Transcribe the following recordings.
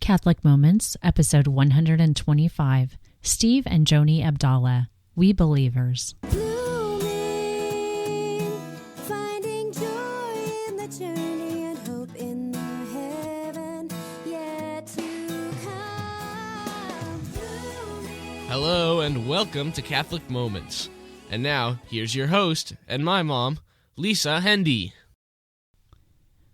Catholic Moments, Episode 125, Steve and Joni Abdalla, We Believers. Finding joy in the journey and hope in the heaven yet to come. Hello and welcome to Catholic Moments. And now, here's your host and my mom, Lisa Hendy.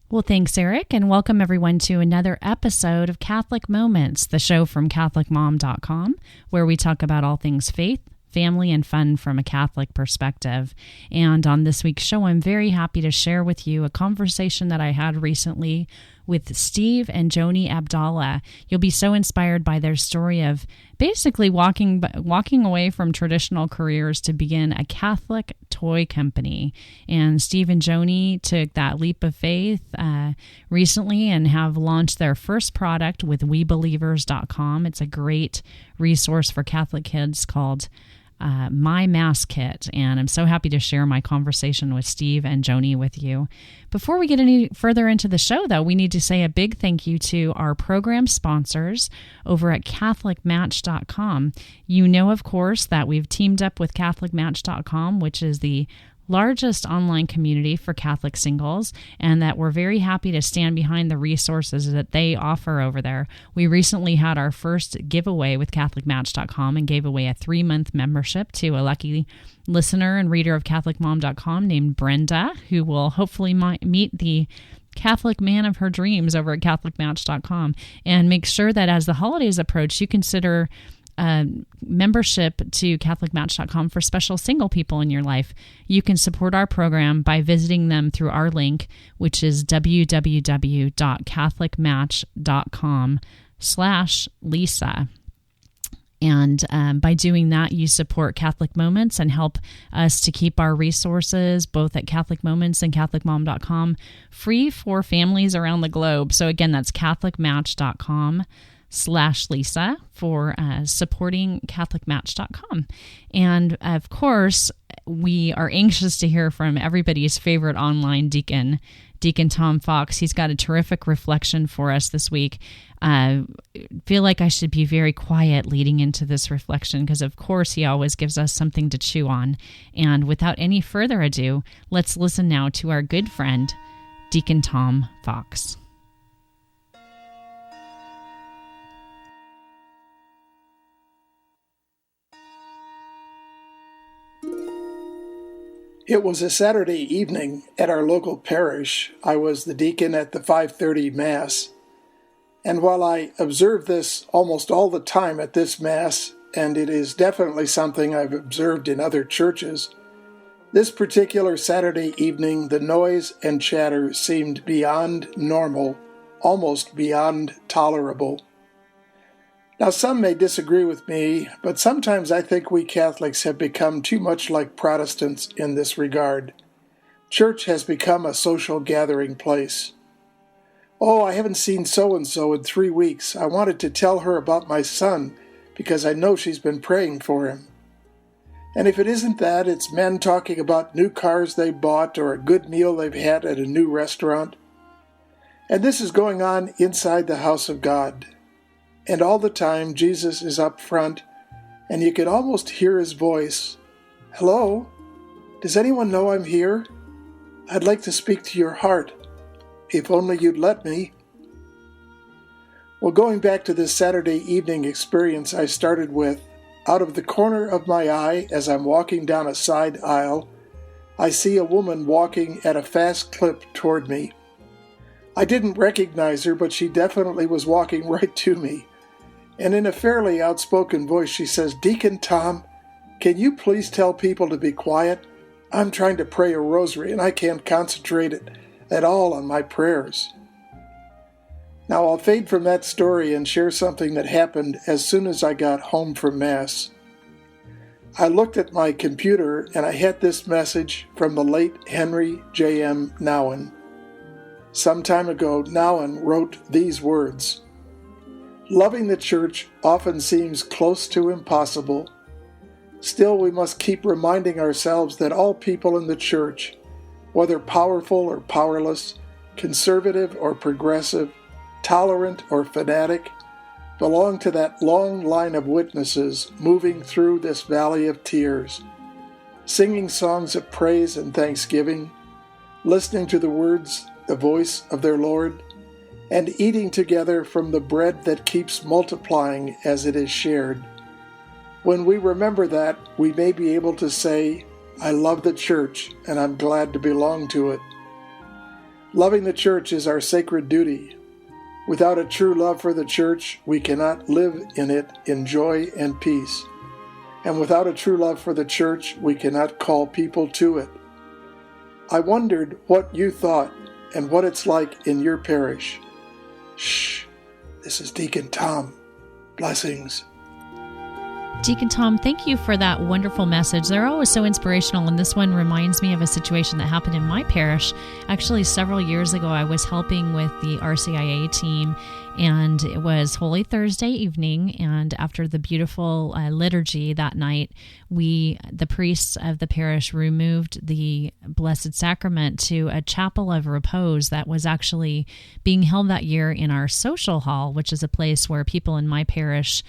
Well, thanks, Eric, and welcome everyone to another episode of Catholic Moments, the show from CatholicMom.com, where we talk about all things faith, family, and fun from a Catholic perspective. And on this week's show, I'm very happy to share with you a conversation that I had recently with Steve and Joni Abdalla. You'll be so inspired by their story of basically walking away from traditional careers to begin a Catholic toy company. And Steve and Joni took that leap of faith recently and have launched their first product with WeBelievers.com. It's a great resource for Catholic kids called My Mass Kit, and I'm so happy to share my conversation with Steve and Joni with you. Before we get any further into the show, though, we need to say a big thank you to our program sponsors over at CatholicMatch.com. You know, of course, that we've teamed up with CatholicMatch.com, which is the largest online community for Catholic singles, and that we're very happy to stand behind the resources that they offer over there. We recently had our first giveaway with CatholicMatch.com and gave away a 3-month membership to a lucky listener and reader of CatholicMom.com named Brenda, who will hopefully meet the Catholic man of her dreams over at CatholicMatch.com. And make sure that as the holidays approach, you consider membership to CatholicMatch.com for special single people in your life. You can support our program by visiting them through our link, which is www.catholicmatch.com/Lisa. And by doing that, you support Catholic Moments and help us to keep our resources, both at Catholic Moments and CatholicMom.com, free for families around the globe. So again, that's CatholicMatch.com/Lisa for supporting CatholicMatch.com. And of course, we are anxious to hear from everybody's favorite online deacon, Deacon Tom Fox. He's got a terrific reflection for us this week. I feel like I should be very quiet leading into this reflection because, of course, he always gives us something to chew on. And without any further ado, let's listen now to our good friend, Deacon Tom Fox. It was a Saturday evening at our local parish. I was the deacon at the 5:30 Mass. And while I observe this almost all the time at this Mass, and it is definitely something I've observed in other churches, this particular Saturday evening the noise and chatter seemed beyond normal, almost beyond tolerable. Now, some may disagree with me, but sometimes I think we Catholics have become too much like Protestants in this regard. Church has become a social gathering place. Oh, I haven't seen so-and-so in 3 weeks. I wanted to tell her about my son because I know she's been praying for him. And if it isn't that, it's men talking about new cars they bought or a good meal they've had at a new restaurant. And this is going on inside the house of God. And all the time, Jesus is up front, and you can almost hear his voice. Hello? Does anyone know I'm here? I'd like to speak to your heart, if only you'd let me. Well, going back to this Saturday evening experience I started with, out of the corner of my eye as I'm walking down a side aisle, I see a woman walking at a fast clip toward me. I didn't recognize her, but she definitely was walking right to me. And in a fairly outspoken voice, she says, Deacon Tom, can you please tell people to be quiet? I'm trying to pray a rosary and I can't concentrate at all on my prayers. Now I'll fade from that story and share something that happened as soon as I got home from Mass. I looked at my computer and I had this message from the late Henry J.M. Nouwen. Some time ago, Nouwen wrote these words. Loving the church often seems close to impossible. Still, we must keep reminding ourselves that all people in the church, whether powerful or powerless, conservative or progressive, tolerant or fanatic, belong to that long line of witnesses moving through this valley of tears, singing songs of praise and thanksgiving, listening to the words, the voice of their Lord, and eating together from the bread that keeps multiplying as it is shared. When we remember that, we may be able to say, I love the church and I'm glad to belong to it. Loving the church is our sacred duty. Without a true love for the church, we cannot live in it in joy and peace. And without a true love for the church, we cannot call people to it. I wondered what you thought and what it's like in your parish. Shh, this is Deacon Tom. Blessings. Deacon Tom, thank you for that wonderful message. They're always so inspirational, and this one reminds me of a situation that happened in my parish. Actually, several years ago, I was helping with the RCIA team, and it was Holy Thursday evening, and after the beautiful liturgy that night, the priests of the parish removed the Blessed Sacrament to a chapel of repose that was actually being held that year in our social hall, which is a place where people in my parish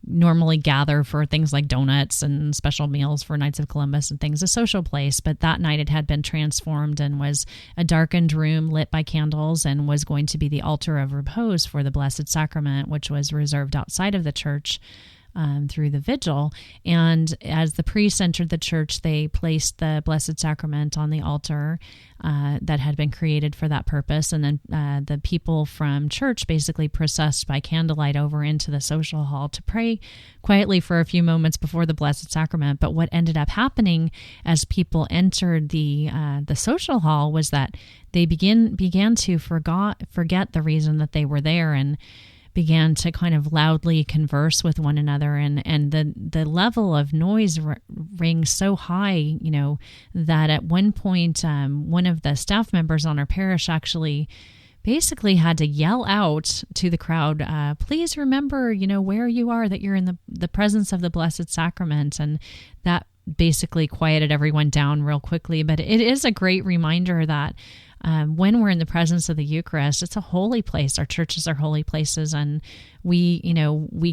normally gather for things like donuts and special meals for Knights of Columbus and things, a social place. But that night it had been transformed and was a darkened room lit by candles and was going to be the altar of repose for the Blessed Sacrament, which was reserved outside of the church through the vigil. And as the priests entered the church, they placed the Blessed Sacrament on the altar that had been created for that purpose. And then the people from church basically processed by candlelight over into the social hall to pray quietly for a few moments before the Blessed Sacrament. But what ended up happening as people entered the social hall was that they began to forget the reason that they were there, and began to kind of loudly converse with one another, and the level of noise rang so high, that at one point one of the staff members on our parish actually basically had to yell out to the crowd, please remember, where you are, that you're in the presence of the Blessed Sacrament. And that basically quieted everyone down real quickly. But it is a great reminder that when we're in the presence of the Eucharist, it's a holy place. Our churches are holy places, and we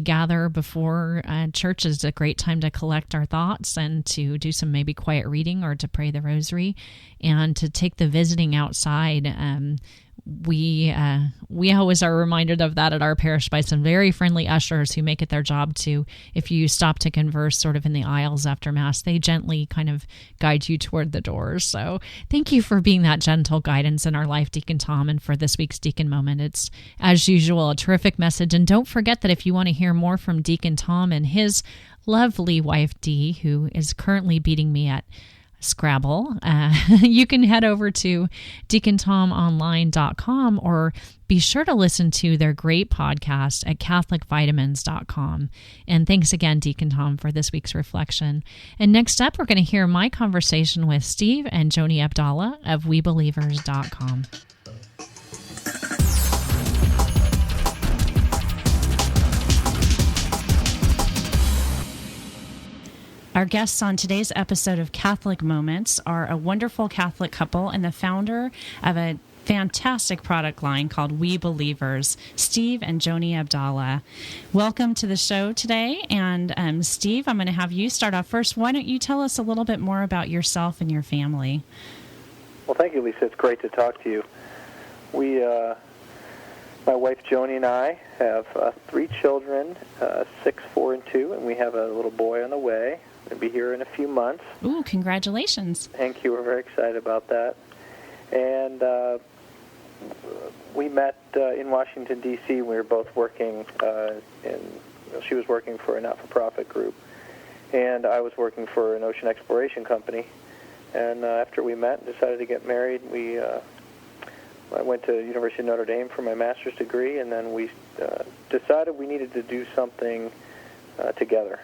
gather before church is a great time to collect our thoughts and to do some maybe quiet reading or to pray the rosary and to take the visiting outside. We always are reminded of that at our parish by some very friendly ushers who make it their job to, if you stop to converse sort of in the aisles after Mass, they gently kind of guide you toward the doors. So thank you for being that gentle guidance in our life, Deacon Tom, and for this week's Deacon Moment. It's, as usual, a terrific message. And don't forget that if you want to hear more from Deacon Tom and his lovely wife, Dee, who is currently beating me at Scrabble, you can head over to deacontomonline.com or be sure to listen to their great podcast at catholicvitamins.com. And thanks again, Deacon Tom, for this week's reflection. And next up, we're going to hear my conversation with Steve and Joni Abdalla of WeBelievers.com. Our guests on today's episode of Catholic Moments are a wonderful Catholic couple and the founder of a fantastic product line called We Believers, Steve and Joni Abdalla. Welcome to the show today. And Steve, I'm going to have you start off first. Why don't you tell us a little bit more about yourself and your family? Well, thank you, Lisa. It's great to talk to you. My wife Joni and I have 3 children, 6, 4, and 2, and we have a little boy on the way. He'll be here in a few months. Ooh, congratulations. Thank you. We're very excited about that. And we met in Washington, D.C. We were both working she was working for a not-for-profit group, and I was working for an ocean exploration company. And after we met and decided to get married, I went to University of Notre Dame for my master's degree, and then we decided we needed to do something together.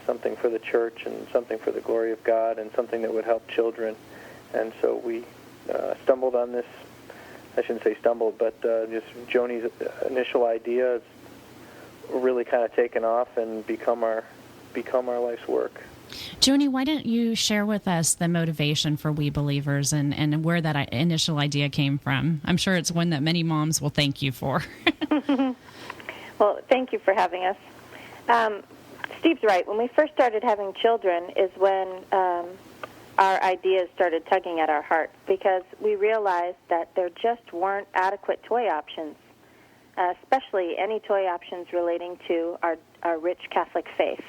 Something for the church and something for the glory of God and something that would help children. And so we stumbled on this. I shouldn't say stumbled, but just Joni's initial idea has really kind of taken off and become our life's work. Joni, why don't you share with us the motivation for We Believers and where that initial idea came from? I'm sure it's one that many moms will thank you for. Well, thank you for having us. Steve's right. When we first started having children is when our ideas started tugging at our hearts, because we realized that there just weren't adequate toy options, especially any toy options relating to our rich Catholic faith.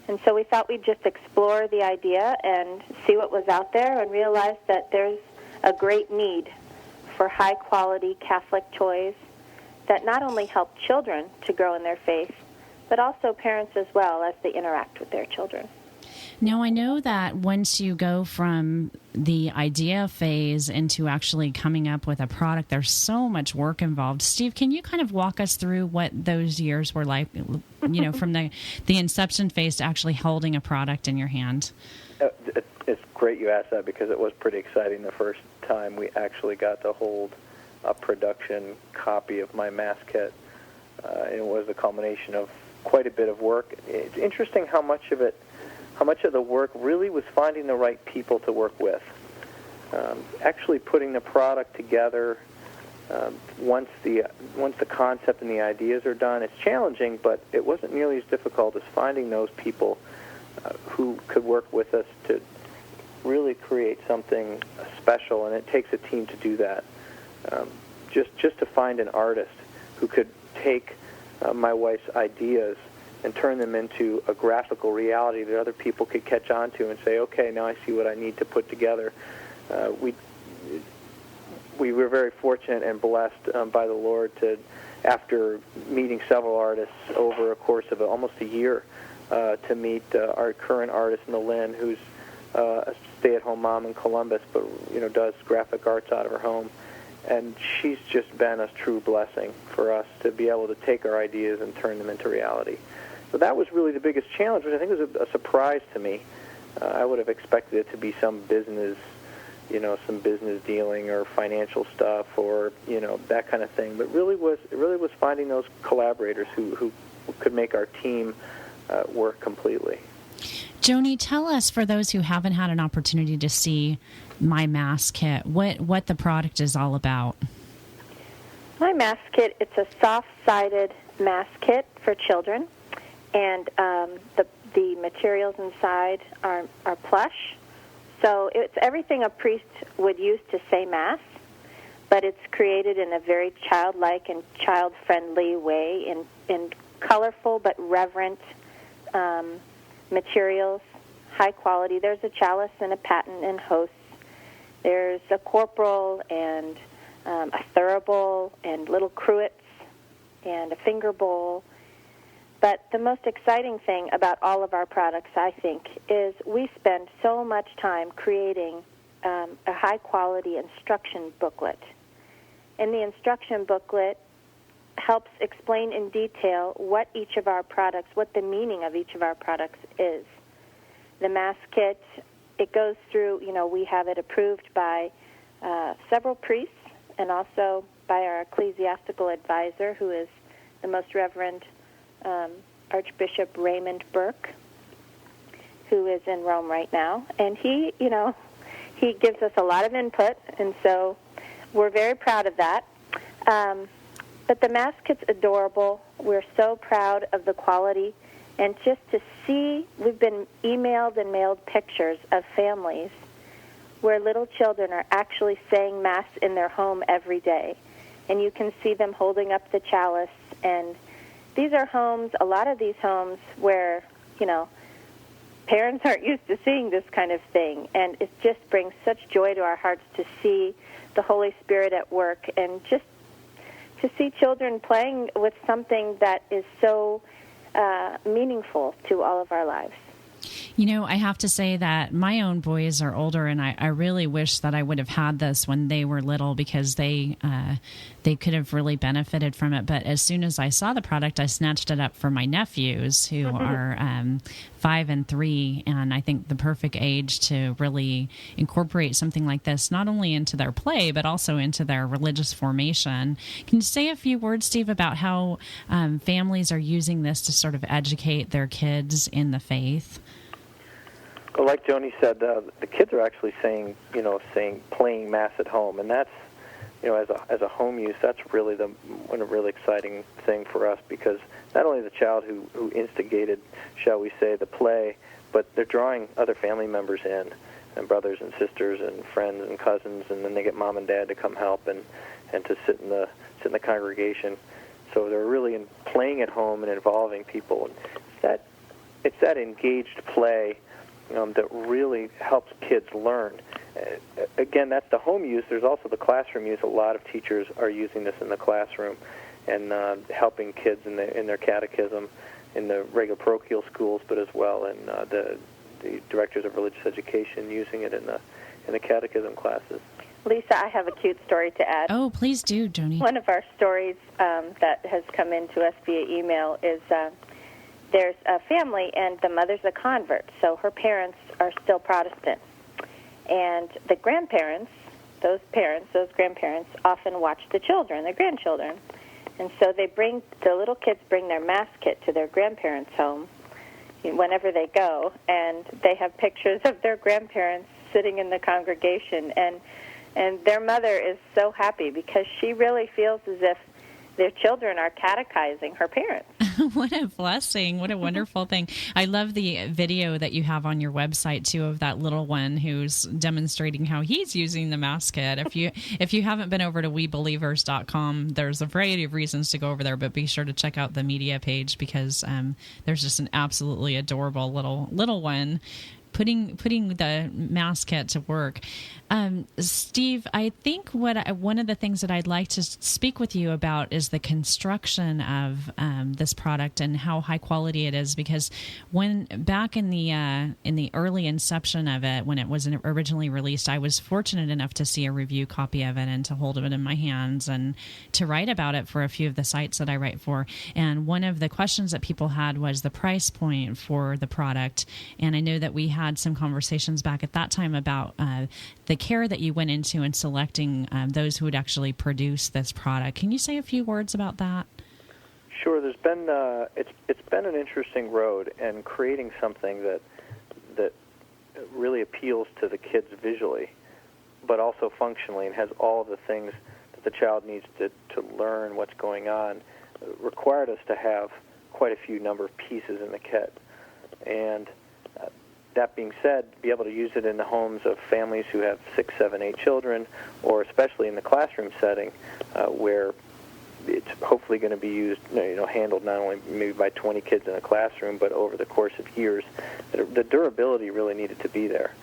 And so we thought we'd just explore the idea and see what was out there, and realize that there's a great need for high-quality Catholic toys that not only help children to grow in their faith, but also parents as well as they interact with their children. Now, I know that once you go from the idea phase into actually coming up with a product, there's so much work involved. Steve, can you kind of walk us through what those years were like, from the inception phase to actually holding a product in your hand? It's great you asked that, because it was pretty exciting the first time we actually got to hold a production copy of my mass kit. It was a culmination of quite a bit of work. It's interesting how much of the work really was finding the right people to work with. Actually putting the product together, once the concept and the ideas are done, it's challenging, but it wasn't nearly as difficult as finding those people who could work with us to really create something special, and it takes a team to do that. Just to find an artist who could take my wife's ideas and turn them into a graphical reality that other people could catch on to and say, okay, now I see what I need to put together. We were very fortunate and blessed by the Lord to, after meeting several artists over a course of almost a year, to meet our current artist, Nalin, who's a stay-at-home mom in Columbus, but does graphic arts out of her home. And she's just been a true blessing for us to be able to take our ideas and turn them into reality. So that was really the biggest challenge, which I think was a surprise to me. I would have expected it to be some business dealing or financial stuff or that kind of thing. But it really was finding those collaborators who could make our team work completely. Joni, tell us, for those who haven't had an opportunity to see My Mass Kit, what the product is all about. My Mass Kit, it's a soft-sided mass kit for children, and the materials inside are plush. So it's everything a priest would use to say Mass, but it's created in a very childlike and child-friendly way in colorful but reverent materials, high quality. There's a chalice and a paten and hosts. There's a corporal and a thurible and little cruets and a finger bowl. But the most exciting thing about all of our products, I think, is we spend so much time creating a high-quality instruction booklet. And the instruction booklet helps explain in detail what each of our products, what the meaning of each of our products is. The Mass Kit, it goes through, we have it approved by several priests and also by our ecclesiastical advisor, who is the Most Reverend Archbishop Raymond Burke, who is in Rome right now. And he gives us a lot of input, and so we're very proud of that. But the Mass Kit's adorable. We're so proud of the quality. And just to see, we've been emailed and mailed pictures of families where little children are actually saying Mass in their home every day. And you can see them holding up the chalice. And these are homes, a lot of these homes where, parents aren't used to seeing this kind of thing. And it just brings such joy to our hearts to see the Holy Spirit at work and just to see children playing with something that is so meaningful to all of our lives. I have to say that my own boys are older, and I really wish that I would have had this when they were little, because they could have really benefited from it. But as soon as I saw the product, I snatched it up for my nephews, who are 5 and 3, and I think the perfect age to really incorporate something like this, not only into their play, but also into their religious formation. Can you say a few words, Steve, about how families are using this to sort of educate their kids in the faith? Well, like Joni said, the kids are actually playing Mass at home, and as a home use, that's really one really exciting thing for us, because not only the child who instigated, shall we say, the play, but they're drawing other family members in, and brothers and sisters and friends and cousins, and then they get mom and dad to come help and to sit in the congregation. So they're really playing at home and involving people. And it's that engaged play that really helps kids learn. Again, that's the home use. There's also the classroom use. A lot of teachers are using this in the classroom and helping kids in their catechism, in the regular parochial schools, but as well in the directors of religious education using it in the catechism classes. Lisa, I have a cute story to add. Oh, please do, Joni. One of our stories that has come in to us via email is there's a family, and the mother's a convert, so her parents are still Protestant. And the grandparents, those grandparents, often watch the grandchildren. And so the little kids bring their Mass kit to their grandparents' home whenever they go, and they have pictures of their grandparents sitting in the congregation, and their mother is so happy because she really feels as if their children are catechizing her parents. What a blessing. What a wonderful thing. I love the video that you have on your website, too, of that little one who's demonstrating how he's using the Mass kit. If you haven't been over to webelievers.com, there's a variety of reasons to go over there, but be sure to check out the media page, because there's just an absolutely adorable little one putting the Mass kit to work. Steve, I think one of the things that I'd like to speak with you about is the construction of this product and how high quality it is, because when back in the early inception of it, when it was originally released, I was fortunate enough to see a review copy of it and to hold it in my hands and to write about it for a few of the sites that I write for. And one of the questions that people had was the price point for the product. And I know that we had some conversations back at that time about the care that you went into in selecting those who would actually produce this product. Can you say a few words about that? Sure. There's been it's been an interesting road, and creating something that really appeals to the kids visually, but also functionally, and has all of the things that the child needs to learn what's going on, required us to have quite a few number of pieces in the kit. And that being said, be able to use it in the homes of families who have 6, 7, 8 children, or especially in the classroom setting, where it's hopefully going to be used, handled not only maybe by 20 kids in a classroom, but over the course of years. The durability really needed to be there.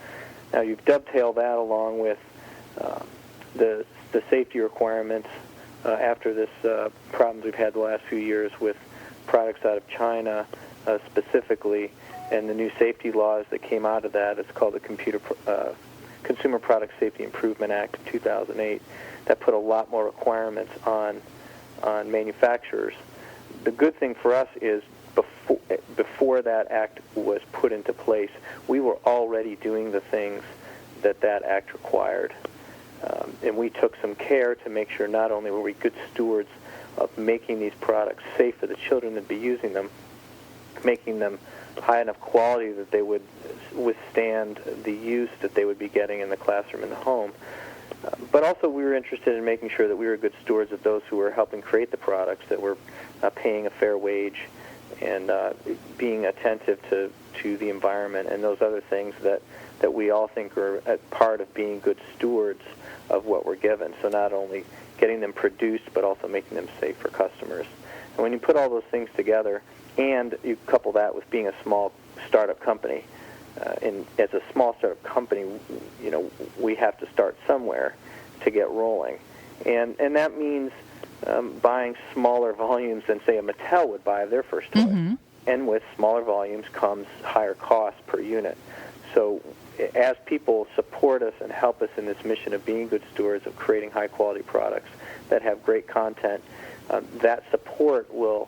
Now, you've dovetailed that along with the safety requirements after this problems we've had the last few years with products out of China specifically, and the new safety laws that came out of that. It's called the Consumer Product Safety Improvement Act of 2008, that put a lot more requirements on manufacturers. The good thing for us is before that act was put into place, we were already doing the things that act required. And we took some care to make sure not only were we good stewards of making these products safe for the children that be using them, making them high enough quality that they would withstand the use that they would be getting in the classroom and the home. But also we were interested in making sure that we were good stewards of those who were helping create the products, that were paying a fair wage and being attentive to the environment and those other things that we all think are a part of being good stewards of what we're given. So not only getting them produced, but also making them safe for customers. And when you put all those things together, and you couple that with being a small startup company, and as a small startup company, we have to start somewhere to get rolling, and that means buying smaller volumes than, say, a Mattel would buy of their first toy. Mm-hmm. And with smaller volumes comes higher cost per unit. So as people support us and help us in this mission of being good stewards of creating high-quality products that have great content, that support will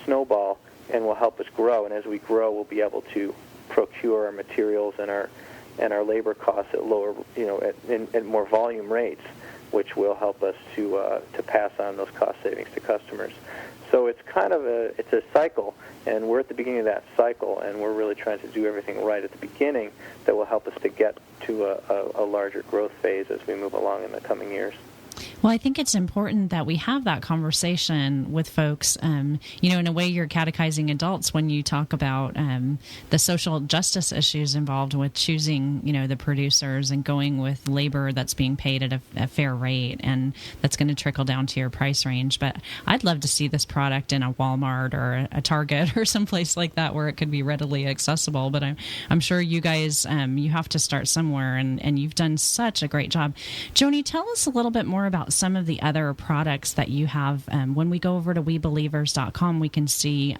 snowball and will help us grow. And as we grow, we'll be able to procure our materials and our labor costs at lower, at more volume rates, which will help us to pass on those cost savings to customers. So it's kind of a cycle, and we're at the beginning of that cycle, and we're really trying to do everything right at the beginning that will help us to get to a larger growth phase as we move along in the coming years. Well, I think it's important that we have that conversation with folks. In a way, you're catechizing adults when you talk about the social justice issues involved with choosing, the producers and going with labor that's being paid at a fair rate, and that's going to trickle down to your price range. But I'd love to see this product in a Walmart or a Target or someplace like that where it could be readily accessible. But I'm sure you guys, you have to start somewhere, and you've done such a great job. Joni, tell us a little bit more about some of the other products that you have. When we go over to webelievers.com, we can see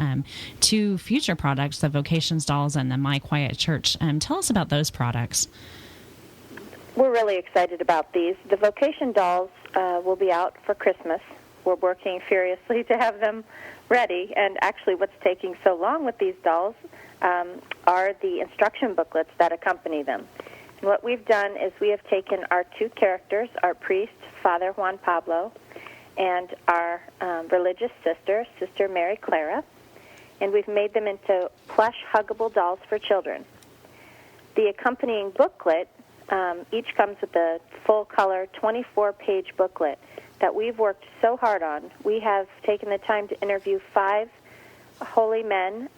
2 future products, the Vocations Dolls and the My Quiet Church. Tell us about those products. We're really excited about these. The Vocation Dolls will be out for Christmas. We're working furiously to have them ready, and actually what's taking so long with these dolls are the instruction booklets that accompany them. And what we've done is we have taken our 2 characters, our priest, Father Juan Pablo, and our religious sister, Sister Mary Clara, and we've made them into plush, huggable dolls for children. The accompanying booklet each comes with a full-color, 24-page booklet that we've worked so hard on. We have taken the time to interview 5 holy men,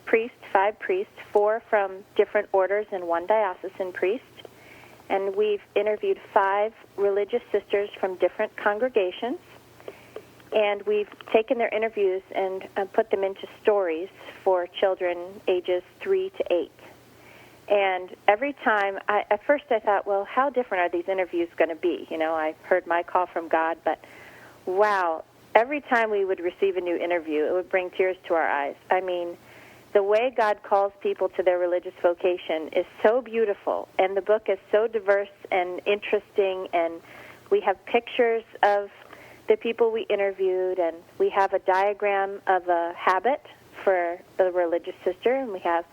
priests, 5 priests, 4 from different orders and 1 diocesan priest. And we've interviewed 5 religious sisters from different congregations. And we've taken their interviews and put them into stories for children ages 3 to 8. And every time, at first I thought, well, how different are these interviews going to be? I heard my call from God, but wow, every time we would receive a new interview, it would bring tears to our eyes. I mean, the way God calls people to their religious vocation is so beautiful, and the book is so diverse and interesting, and we have pictures of the people we interviewed, and we have a diagram of a habit for the religious sister, and we have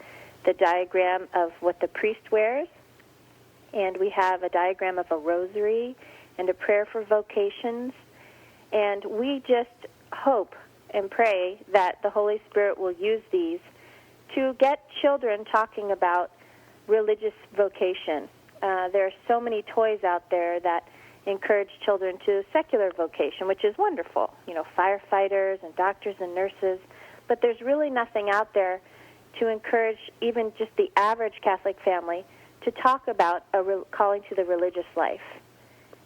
the diagram of what the priest wears, and we have a diagram of a rosary and a prayer for vocations, and we just hope and pray that the Holy Spirit will use these to get children talking about religious vocation. There are so many toys out there that encourage children to secular vocation, which is wonderful, firefighters and doctors and nurses, but there's really nothing out there to encourage even just the average Catholic family to talk about calling to the religious life.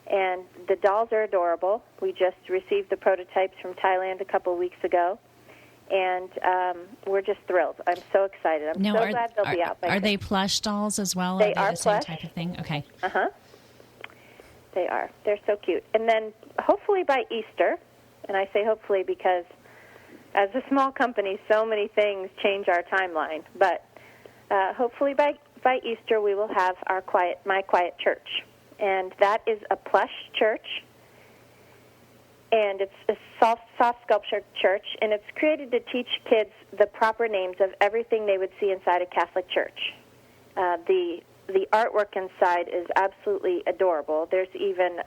And the dolls are adorable. We just received the prototypes from Thailand a couple weeks ago. And we're just thrilled. I'm so excited. I'm so glad they'll be out. Are they plush dolls as well? They are are the same plush. type of thing? Okay. Uh-huh. They are. They're so cute. And then hopefully by Easter, and I say hopefully because as a small company, so many things change our timeline. But hopefully by Easter we will have our My Quiet Church. And that is a plush church. And it's a soft sculpture church, and it's created to teach kids the proper names of everything they would see inside a Catholic church. The artwork inside is absolutely adorable. There's even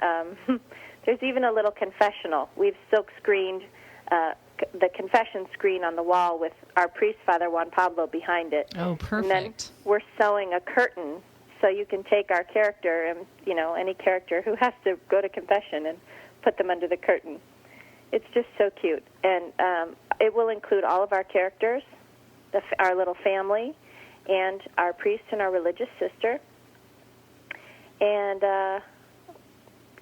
a little confessional. We've silk screened the confession screen on the wall with our priest, Father Juan Pablo, behind it. Oh, perfect. And then we're sewing a curtain so you can take our character and any character who has to go to confession and put them under the curtain. It's just so cute. And it will include all of our characters, our little family, and our priest and our religious sister. And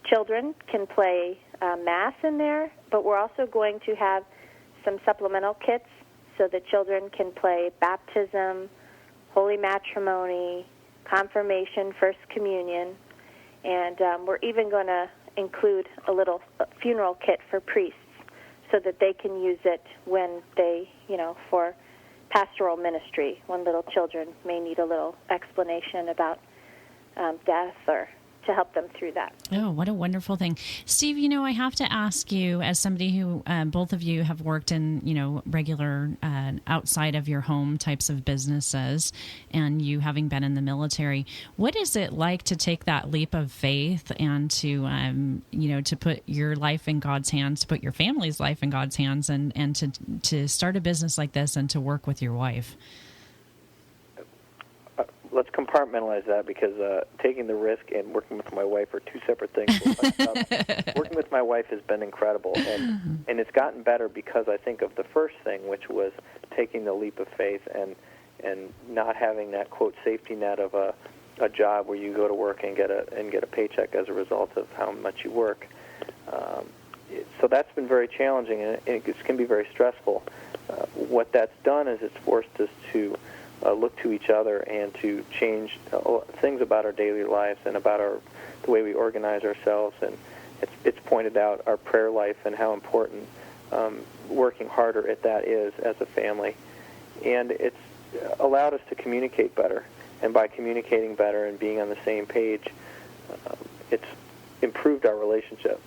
children can play Mass in there, but we're also going to have some supplemental kits so that children can play baptism, holy matrimony, confirmation, First Communion, and we're even going to include a little funeral kit for priests so that they can use it when they, for pastoral ministry, when little children may need a little explanation about death or to help them through that. Oh, what a wonderful thing. Steve, I have to ask you, as somebody who, both of you have worked in, regular outside of your home types of businesses, and you having been in the military, what is it like to take that leap of faith and to, to put your life in God's hands, to put your family's life in God's hands, and to start a business like this and to work with your wife? let's compartmentalize that, because taking the risk and working with my wife are two separate things. Working with my wife has been incredible, and it's gotten better because I think of the first thing, which was taking the leap of faith and not having that, quote, safety net of a job where you go to work and get a paycheck as a result of how much you work. So that's been very challenging, and it can be very stressful. What that's done is it's forced us to look to each other and to change things about our daily lives and about the way we organize ourselves. And it's pointed out our prayer life and how important working harder at that is as a family. And it's allowed us to communicate better. And by communicating better and being on the same page, it's improved our relationship.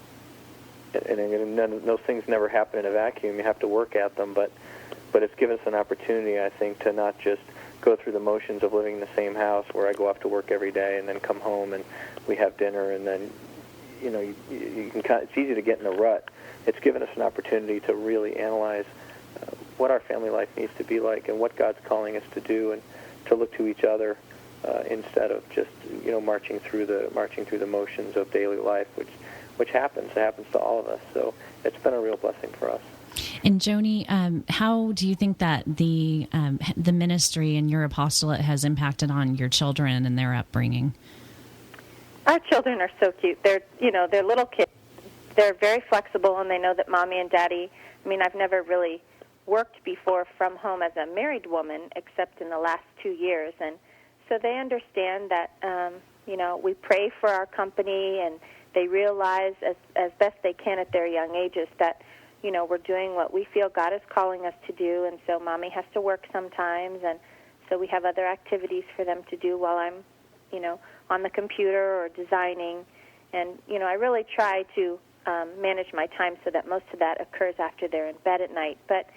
And those things never happen in a vacuum. You have to work at them, but it's given us an opportunity, I think, to not just go through the motions of living in the same house where I go off to work every day and then come home and we have dinner, and then you can it's easy to get in a rut. It's given us an opportunity to really analyze what our family life needs to be like and what God's calling us to do, and to look to each other instead of just marching through the motions of daily life, which happens. It happens to all of us. So it's been a real blessing for us. And Joni, how do you think that the ministry and your apostolate has impacted on your children and their upbringing? Our children are so cute. They're little kids. They're very flexible, and they know that Mommy and Daddy. I mean, I've never really worked before from home as a married woman, except in the last 2 years, and so they understand that we pray for our company, and they realize as best they can at their young ages that we're doing what we feel God is calling us to do, and so Mommy has to work sometimes, and so we have other activities for them to do while I'm on the computer or designing, and I really try to manage my time so that most of that occurs after they're in bed at night. But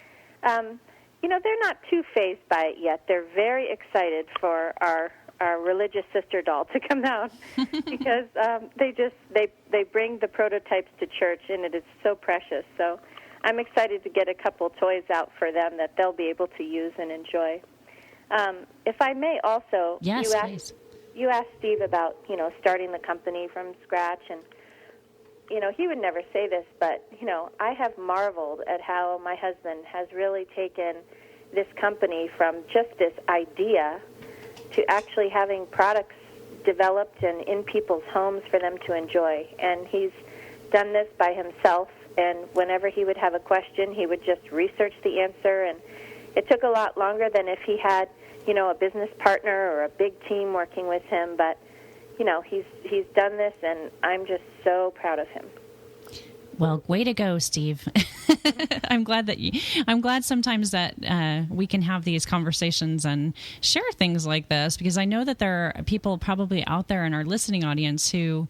they're not too fazed by it yet. They're very excited for our religious sister doll to come out because they bring the prototypes to church, and it is so precious. So I'm excited to get a couple toys out for them that they'll be able to use and enjoy. If I may also, yes, please. You asked Steve about starting the company from scratch, and he would never say this, but, I have marveled at how my husband has really taken this company from just this idea to actually having products developed and in people's homes for them to enjoy. And he's done this by himself, and whenever he would have a question, he would just research the answer, and it took a lot longer than if he had, a business partner or a big team working with him, but he's done this, and I'm just so proud of him. Well, way to go, Steve. I'm glad sometimes that we can have these conversations and share things like this, because I know that there are people probably out there in our listening audience who,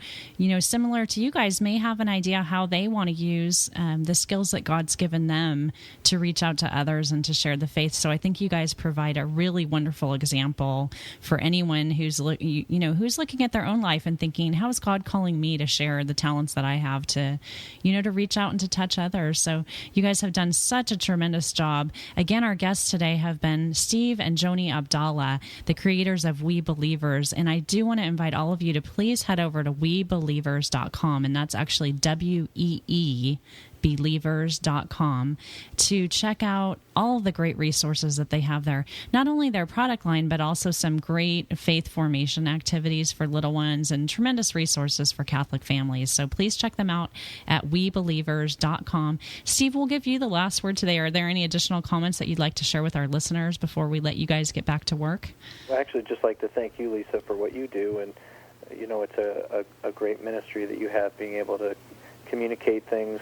similar to you guys, may have an idea how they want to use the skills that God's given them to reach out to others and to share the faith. So I think you guys provide a really wonderful example for anyone who's looking at their own life and thinking, how is God calling me to share the talents that I have to reach out and to touch others. So you guys have done such a tremendous job. Again, our guests today have been Steve and Joni Abdalla, the creators of We Believers. And I do want to invite all of you to please head over to webelievers.com, and that's actually WEE believers.com, to check out all the great resources that they have there. Not only their product line, but also some great faith formation activities for little ones and tremendous resources for Catholic families. So please check them out at webelievers.com. Steve, we'll give you the last word today. Are there any additional comments that you'd like to share with our listeners before we let you guys get back to work? Well, I'd actually just like to thank you, Lisa, for what you do. And, it's a great ministry that you have, being able to communicate things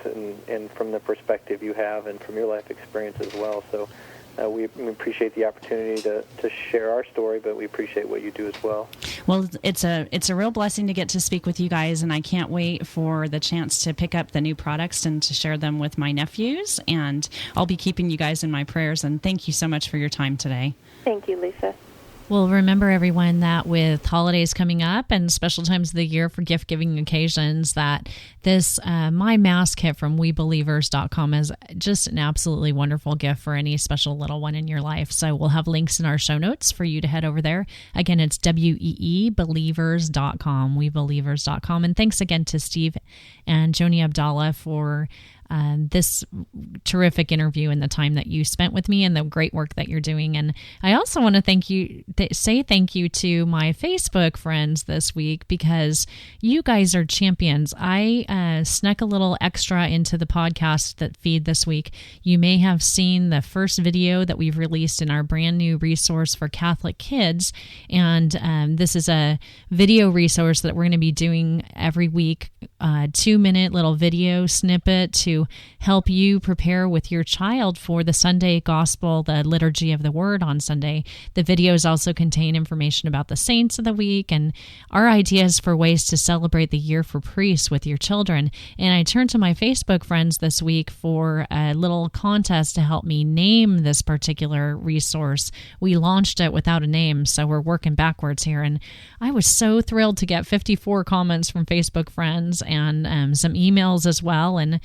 and from the perspective you have and from your life experience as well. So we appreciate the opportunity to share our story, but we appreciate what you do as well. Well, it's a real blessing to get to speak with you guys, and I can't wait for the chance to pick up the new products and to share them with my nephews, and I'll be keeping you guys in my prayers, and thank you so much for your time today. Thank you, Lisa. Well, remember everyone that with holidays coming up and special times of the year for gift-giving occasions, that this My Mass kit from WeBelievers.com is just an absolutely wonderful gift for any special little one in your life. So we'll have links in our show notes for you to head over there. Again, it's WeeBelievers.com, WeBelievers.com. And thanks again to Steve and Joni Abdalla for this terrific interview and the time that you spent with me and the great work that you're doing. And I also want to say thank you to my Facebook friends this week, because you guys are champions. I snuck a little extra into the podcast feed this week. You may have seen the first video that we've released in our brand new resource for Catholic kids. And this is a video resource that we're going to be doing every week, 2-minute little video snippet to help you prepare with your child for the Sunday Gospel, the liturgy of the Word on Sunday. The videos also contain information about the saints of the week and our ideas for ways to celebrate the year for priests with your children. And I turned to my Facebook friends this week for a little contest to help me name this particular resource. We launched it without a name, so we're working backwards here. And I was so thrilled to get 54 comments from Facebook friends and some emails as well. And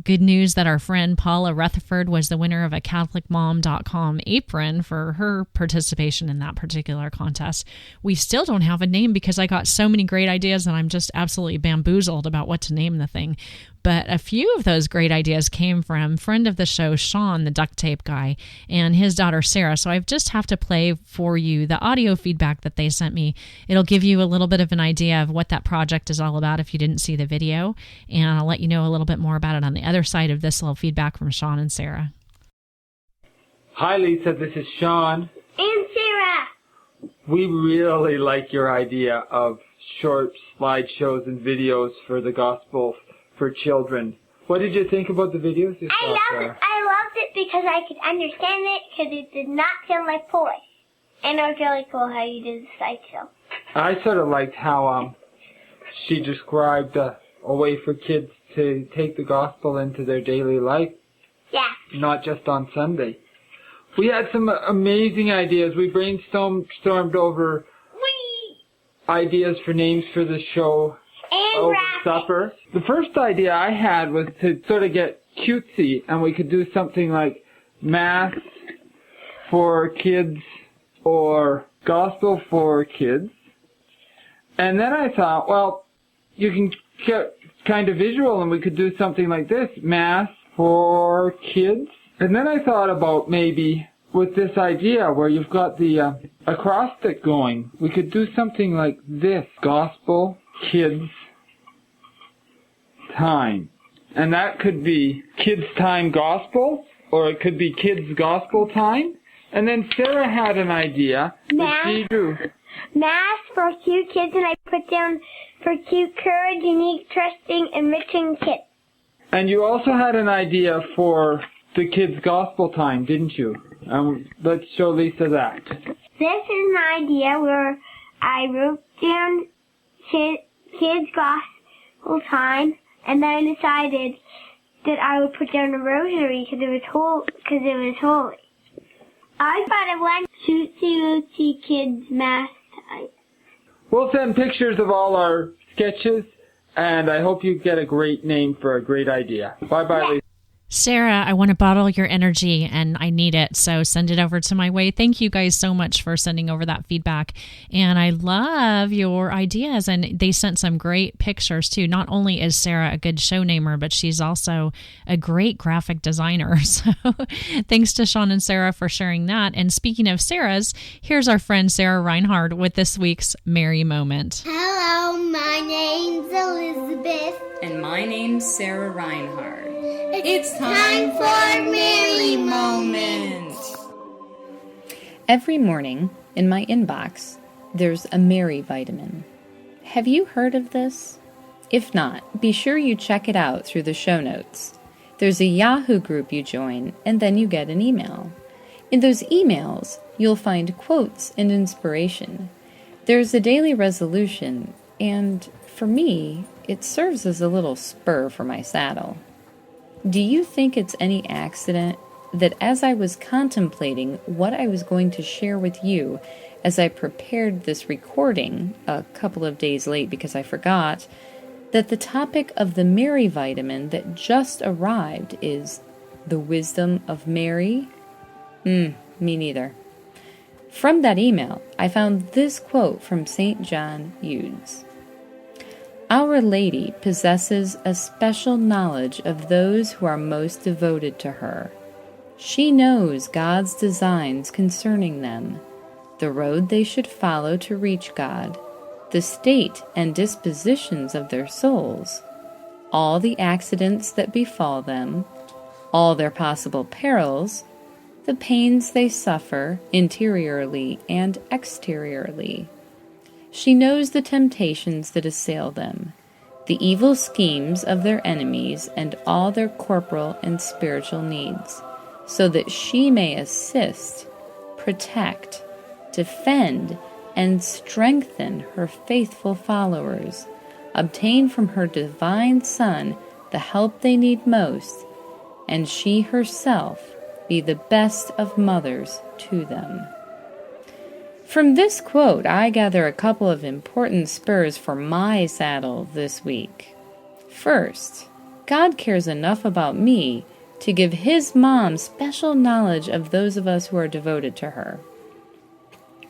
good news that our friend Paula Rutherford was the winner of a CatholicMom.com apron for her participation in that particular contest. We still don't have a name because I got so many great ideas and I'm just absolutely bamboozled about what to name the thing. But a few of those great ideas came from friend of the show, Sean, the duct tape guy, and his daughter, Sarah. So I just have to play for you the audio feedback that they sent me. It'll give you a little bit of an idea of what that project is all about if you didn't see the video. And I'll let you know a little bit more about it on the other side of this little feedback from Sean and Sarah. Hi, Lisa. This is Sean. And Sarah. We really like your idea of short slideshows and videos for the gospel for children. What did you think about the videos you saw, Sarah? I loved it because I could understand it because it did not feel like voice. And it was really cool how you did the slideshow. I sort of liked how she described a way for kids to take the gospel into their daily life. Yeah. Not just on Sunday. We had some amazing ideas. We brainstormed over ideas for names for the show over supper. The first idea I had was to sort of get cutesy, and we could do something like Mass for kids or Gospel for kids. And then I thought, well, you can get kind of visual, and we could do something like this, Mass for kids. And then I thought about maybe with this idea where you've got the acrostic going, we could do something like this, Gospel, Kids, Time. And that could be Kids Time Gospel, or it could be Kids Gospel Time. And then Sarah had an idea that she drew. Mass for cute kids, and I put down for cute, courage, unique, trusting, enriching kids. And you also had an idea for the Kids Gospel Time, didn't you? Let's show Lisa that. This is an idea where I wrote down Kids Gospel Time, and then I decided that I would put down a rosary because it was holy. I thought it went Tootsie Kids Mass Time. We'll send pictures of all our sketches, and I hope you get a great name for a great idea. Bye-bye, Lisa. Sarah, I want to bottle your energy and I need it, so send it over to my way. Thank you guys so much for sending over that feedback. And I love your ideas, and they sent some great pictures too. Not only is Sarah a good show namer, but she's also a great graphic designer. So thanks to Sean and Sarah for sharing that. And speaking of Sarah's, here's our friend Sarah Reinhard with this week's Merry Moment. Hello, my name's Elizabeth. And my name's Sarah Reinhard. It's time for Merry Moment. Every morning in my inbox, there's a Mary vitamin. Have you heard of this? If not, be sure you check it out through the show notes. There's a Yahoo group you join, and then you get an email. In those emails, you'll find quotes and inspiration. There's a daily resolution, and for me, it serves as a little spur for my saddle. Do you think it's any accident that as I was contemplating what I was going to share with you as I prepared this recording a couple of days late because I forgot, that the topic of the Mary vitamin that just arrived is the wisdom of Mary? Me neither. From that email, I found this quote from St. John Eudes. Our Lady possesses a special knowledge of those who are most devoted to her. She knows God's designs concerning them, the road they should follow to reach God, the state and dispositions of their souls, all the accidents that befall them, all their possible perils, the pains they suffer interiorly and exteriorly. She knows the temptations that assail them, the evil schemes of their enemies, and all their corporal and spiritual needs, so that she may assist, protect, defend, and strengthen her faithful followers, obtain from her divine Son the help they need most, and she herself be the best of mothers to them. From this quote, I gather a couple of important spurs for my saddle this week. First, God cares enough about me to give His mom special knowledge of those of us who are devoted to her.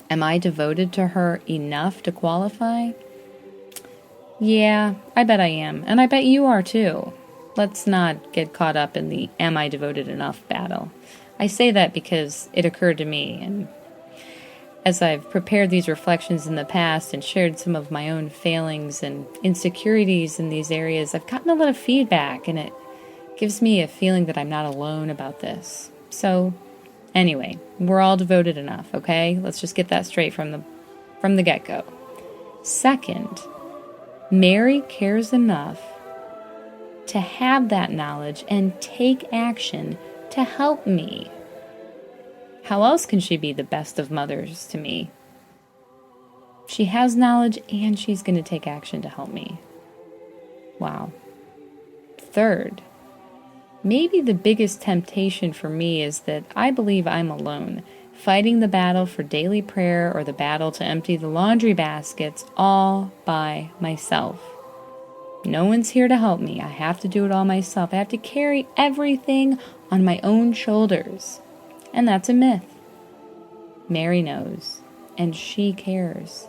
Am I devoted to her enough to qualify? Yeah, I bet I am, and I bet you are too. Let's not get caught up in the am I devoted enough battle. I say that because it occurred to me, and as I've prepared these reflections in the past and shared some of my own failings and insecurities in these areas, I've gotten a lot of feedback, and it gives me a feeling that I'm not alone about this. So, anyway, we're all devoted enough, okay? Let's just get that straight from the get-go. Second, Mary cares enough to have that knowledge and take action to help me. How else can she be the best of mothers to me? She has knowledge and she's going to take action to help me. Wow. Third, maybe the biggest temptation for me is that I believe I'm alone, fighting the battle for daily prayer or the battle to empty the laundry baskets all by myself. No one's here to help me. I have to do it all myself. I have to carry everything on my own shoulders. And that's a myth. Mary knows, and she cares.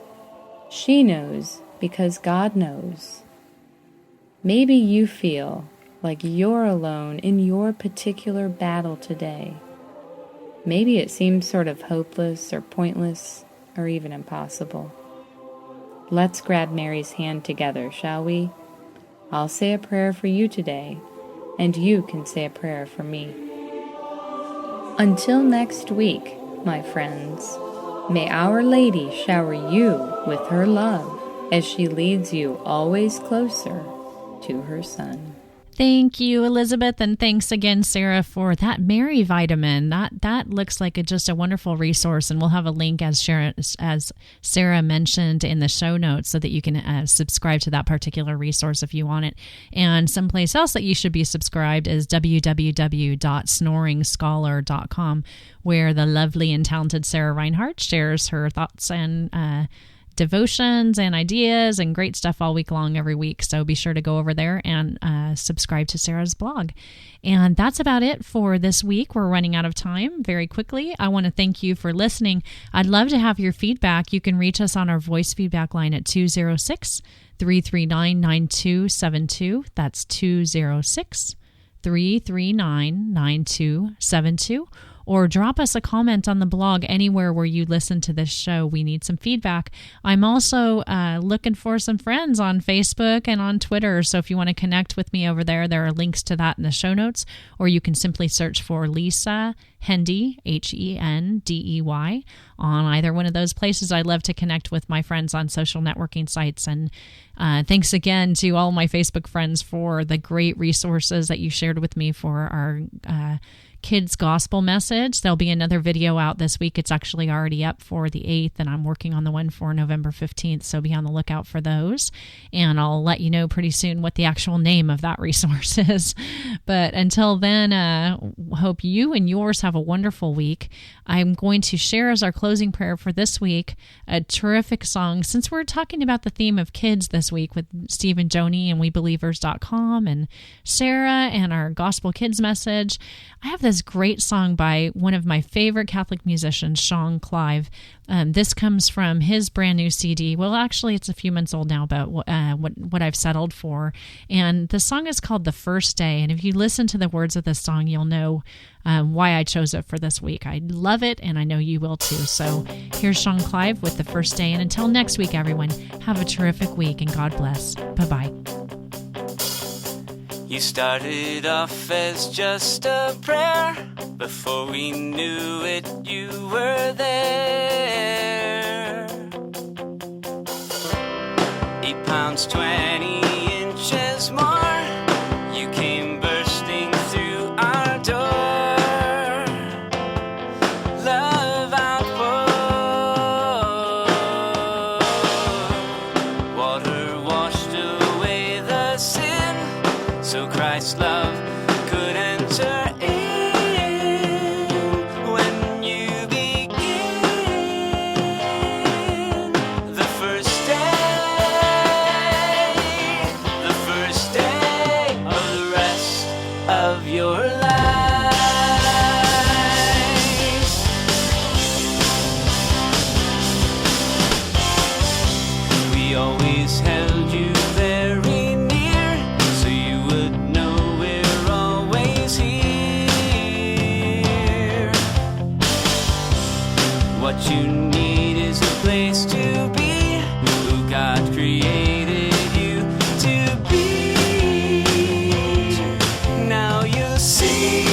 She knows because God knows. Maybe you feel like you're alone in your particular battle today. Maybe it seems sort of hopeless or pointless or even impossible. Let's grab Mary's hand together, shall we? I'll say a prayer for you today, and you can say a prayer for me. Until next week, my friends, may Our Lady shower you with her love as she leads you always closer to her Son. Thank you, Elizabeth, and thanks again, Sarah, for that Mary vitamin. That looks like just a wonderful resource, and we'll have a link, as Sarah mentioned, in the show notes so that you can subscribe to that particular resource if you want it. And someplace else that you should be subscribed is www.snoringscholar.com, where the lovely and talented Sarah Reinhardt shares her thoughts and devotions and ideas and great stuff all week long every week. So be sure to go over there and subscribe to Sarah's blog. And that's about it for this week. We're running out of time very quickly. I want to thank you for listening. I'd love to have your feedback. You can reach us on our voice feedback line at 206-339-9272. That's 206-339-9272. Or drop us a comment on the blog anywhere where you listen to this show. We need some feedback. I'm also looking for some friends on Facebook and on Twitter. So if you want to connect with me over there, there are links to that in the show notes. Or you can simply search for Lisa Hendey, Hendey, on either one of those places. I love to connect with my friends on social networking sites. And thanks again to all my Facebook friends for the great resources that you shared with me for our kids gospel message. There'll be another video out this week. It's actually already up for the 8th, and I'm working on the one for November 15th, so be on the lookout for those. And I'll let you know pretty soon what the actual name of that resource is. But until then, hope you and yours have a wonderful week. I'm going to share as our closing prayer for this week a terrific song, since we're talking about the theme of kids this week with Steve and Joni and WeBelievers.com and Sarah and our Gospel Kids message. I have this great song by one of my favorite Catholic musicians, Sean Clive. This comes from his brand new CD. Well, actually, it's a few months old now, but what I've settled for. And the song is called The First Day. And if you listen to the words of this song, you'll know why I chose it for this week. I love it, and I know you will too. So here's Sean Clive with The First Day. And until next week, everyone, have a terrific week, and God bless. Bye-bye. You started off as just a prayer. Before we knew it, you were there. 8 pounds, 20 inches more. You came bursting through our door. Love outpoured. Water washed away the sin, so Christ's love could enter in. When you begin the first day of the rest of your life. We always held you very near, so you would know we're always here. What you need is a place to be, who God created you to be. Now you see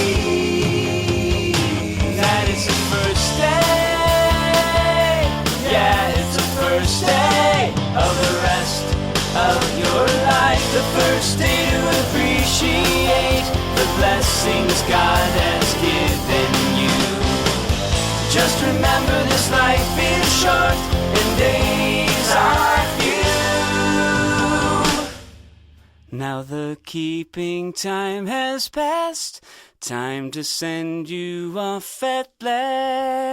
that it's the first day. Yeah, it's the first day of the rest of your life. The first day to appreciate the blessings God has given you. Just remember this life is short and days are few. Now the keeping time has passed, time to send you off at last.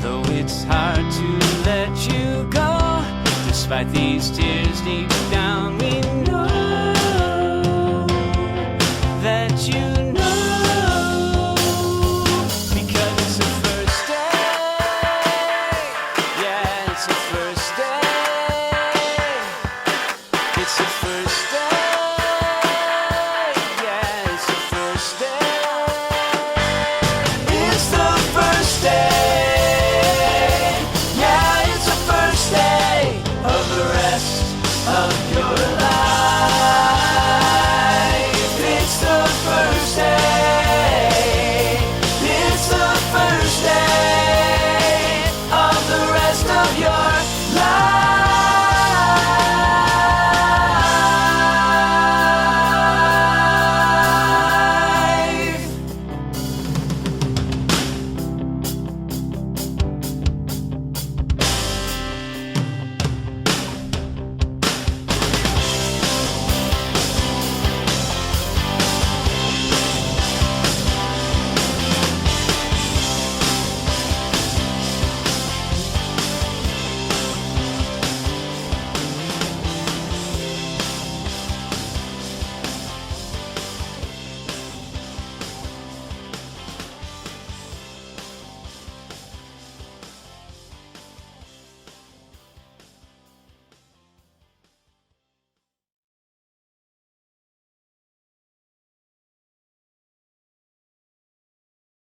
Though it's hard to let you go, despite these tears deep down, we know that you know, because it's the first day. Yeah, it's the first day. It's the first day. Yeah, it's the first day. It's the first day. Yeah, it's the first day of the rest of your life. It's the first day.